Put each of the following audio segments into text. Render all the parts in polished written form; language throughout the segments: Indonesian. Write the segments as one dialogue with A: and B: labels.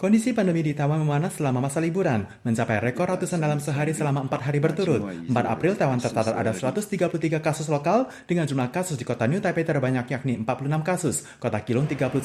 A: Kondisi pandemi di Taiwan memanas selama masa liburan, mencapai rekor ratusan dalam sehari selama 4 hari berturut. 4 April, Taiwan tercatat ada 133 kasus lokal dengan jumlah kasus di kota New Taipei terbanyak yakni 46 kasus, kota Keelung 31,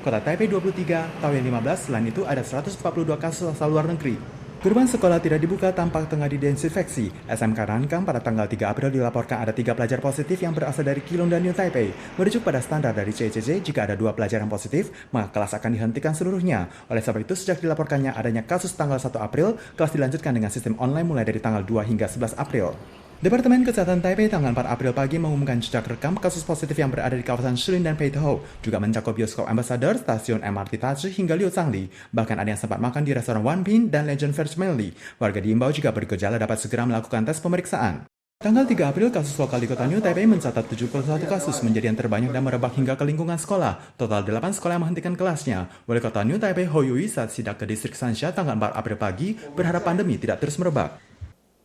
A: kota Taipei 23, Taoyuan 15, selain itu ada 142 kasus asal luar negeri. Gerbang sekolah tidak dibuka tampak tengah didesinfeksi. SMK Nankang pada tanggal 3 April dilaporkan ada 3 pelajar positif yang berasal dari Keelung dan New Taipei. Merujuk pada standar dari CCC, jika ada 2 pelajar yang positif, maka kelas akan dihentikan seluruhnya. Oleh sebab itu, sejak dilaporkannya adanya kasus tanggal 1 April, kelas dilanjutkan dengan sistem online mulai dari tanggal 2 hingga 11 April. Departemen Kesehatan Taipei tanggal 4 April pagi mengumumkan jejak rekam kasus positif yang berada di kawasan Shilin dan Peitoho, juga mencakup bioskop Ambassador, stasiun MRT Tachi hingga Liu Zhangli. Bahkan ada yang sempat makan di restoran One Pin dan Legend Family. Warga diimbau jika bergejala dapat segera melakukan tes pemeriksaan. Tanggal 3 April, kasus lokal di kota New Taipei mencatat 71 kasus, menjadi yang terbanyak dan merebak hingga ke lingkungan sekolah. Total 8 sekolah yang menghentikan kelasnya. Wali kota New Taipei, Hou Yui, saat sidak ke distrik Sansha tanggal 4 April pagi, berharap pandemi tidak terus merebak.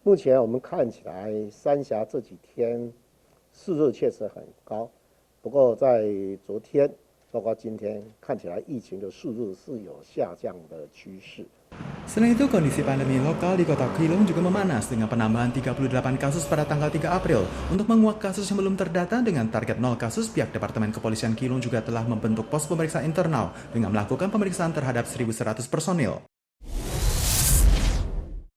B: 目前我们看起来，三峡这几天湿热确实很高，不过在昨天，包括今天，看起来疫情的数字是有下降的趋势。
A: Selain itu, kondisi pandemi lokal di kota Keelung juga memanas dengan penambahan 38 kasus pada tanggal 3 April. Untuk menguak kasus yang belum terdata dengan target 0 kasus, pihak Departemen Kepolisian Keelung juga telah membentuk pos pemeriksaan internal dengan melakukan pemeriksaan terhadap 1.100 personil.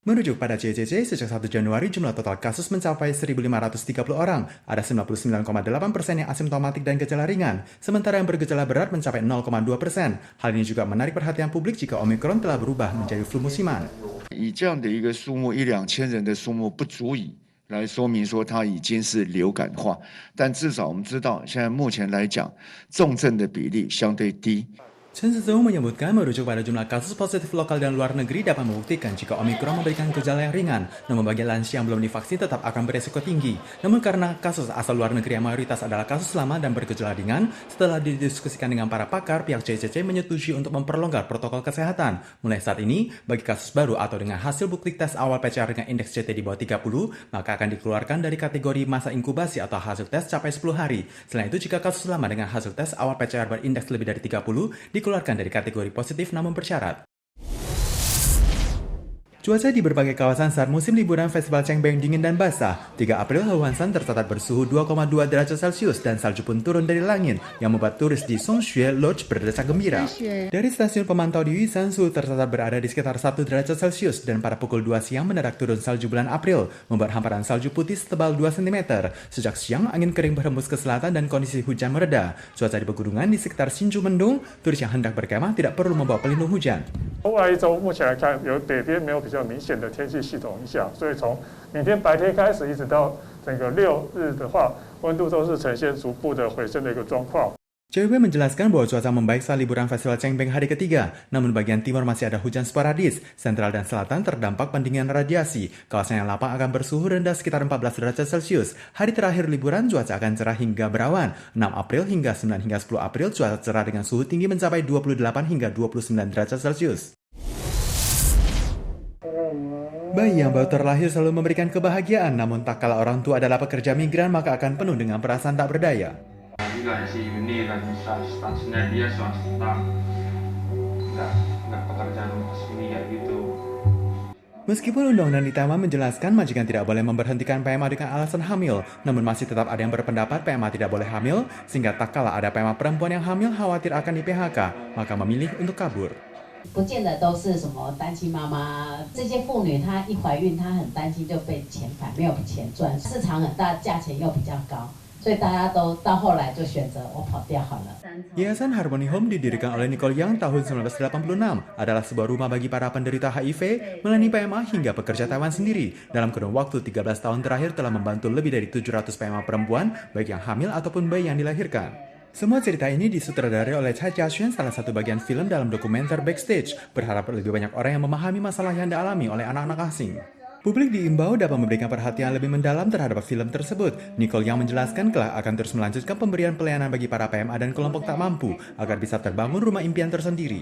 A: Merujuk pada CCC, sejak 1 Januari jumlah total kasus mencapai 1.530 orang. Ada 99,8% yang asimptomatik dan gejala ringan, sementara yang bergejala berat mencapai 0,2%. Hal ini juga menarik perhatian publik jika Omicron telah berubah menjadi flu musiman.
C: 以这样的一个数目1-2千人的数目不足以来说明说它已经是流感化，但至少我们知道现在目前来讲，重症的比例相对低。
A: Chen Shizhou menyebutkan merujuk pada jumlah kasus positif lokal dan luar negeri dapat membuktikan jika Omicron memberikan gejala yang ringan, namun bagi lansia yang belum divaksin tetap akan beresiko tinggi. Namun karena kasus asal luar negeri yang mayoritas adalah kasus lama dan bergejala ringan, setelah didiskusikan dengan para pakar, pihak CCC menyetujui untuk memperlonggar protokol kesehatan. Mulai saat ini, bagi kasus baru atau dengan hasil bukti tes awal PCR dengan indeks CT di bawah 30, maka akan dikeluarkan dari kategori masa inkubasi atau hasil tes capai 10 hari. Selain itu, jika kasus lama dengan hasil tes awal PCR berindeks lebih dari 30, dikeluarkan dari kategori positif namun bersyarat. Cuaca di berbagai kawasan saat musim liburan Festival Changbeng dingin dan basah. 3 April, Huangshan tercatat bersuhu 2,2 derajat Celcius dan salju pun turun dari langit yang membuat turis di Songxue Lodge berdecak gembira. Dari stasiun pemantau di Yusan, suhu tercatat berada di sekitar 1 derajat Celcius dan pada pukul 2 siang mendadak turun salju bulan April, membuat hamparan salju putih setebal 2 cm. Sejak siang, angin kering berhembus ke selatan dan kondisi hujan mereda. Cuaca di pegunungan di sekitar Hsinchu mendung, turis yang hendak berkemah tidak perlu membawa pelindung hujan.
D: 未来一周目前来看，有北边没有比较明显的天气系统影响，所以从明天白天开始一直到整个6日的话，温度都是呈现逐步的回升的一个状况。
A: CWB menjelaskan bahwa cuaca membaik saat liburan Festival Changbeng hari ketiga, namun bagian timur masih ada hujan sporadis, sentral dan selatan terdampak pendinginan radiasi. Kawasan yang lapang akan bersuhu rendah sekitar 14 derajat Celcius. Hari terakhir liburan cuaca akan cerah hingga berawan. 6 April hingga 9 hingga 10 April cuaca cerah dengan suhu tinggi mencapai 28 hingga 29 derajat Celcius. Bayi yang baru terlahir selalu memberikan kebahagiaan, namun tak kala orang tua adalah pekerja migran maka akan penuh dengan perasaan tak berdaya. Meskipun undang-undang di Taiwan menjelaskan majikan tidak boleh memberhentikan PMA dengan alasan hamil, namun masih tetap ada yang berpendapat PMA tidak boleh hamil, sehingga tak kala ada PMA perempuan yang hamil khawatir akan di PHK, maka memilih untuk kabur.
E: 不见得都是什么单亲妈妈，这些妇女她一怀孕，她很担心就被遣返，没有钱赚，市场很大，价钱又比较高，所以大家都到后来就选择我跑掉好了。
A: Yayasan Harmony Home didirikan oleh Nicole Yang tahun 1986 adalah sebuah rumah bagi para penderita HIV, melayani PMA hingga pekerja Taiwan sendiri. Dalam kurun waktu 13 tahun terakhir telah membantu lebih dari 700 PMA perempuan, baik yang hamil ataupun bayi yang dilahirkan. Semua cerita ini disutradarai oleh Chai Jia-xuan, salah satu bagian film dalam dokumenter Backstage, berharap lebih banyak orang yang memahami masalah yang dialami oleh anak-anak asing. Publik diimbau dapat memberikan perhatian lebih mendalam terhadap film tersebut. Nicole yang menjelaskan kelak akan terus melanjutkan pemberian pelayanan bagi para PMA dan kelompok tak mampu agar bisa terbangun rumah impian tersendiri.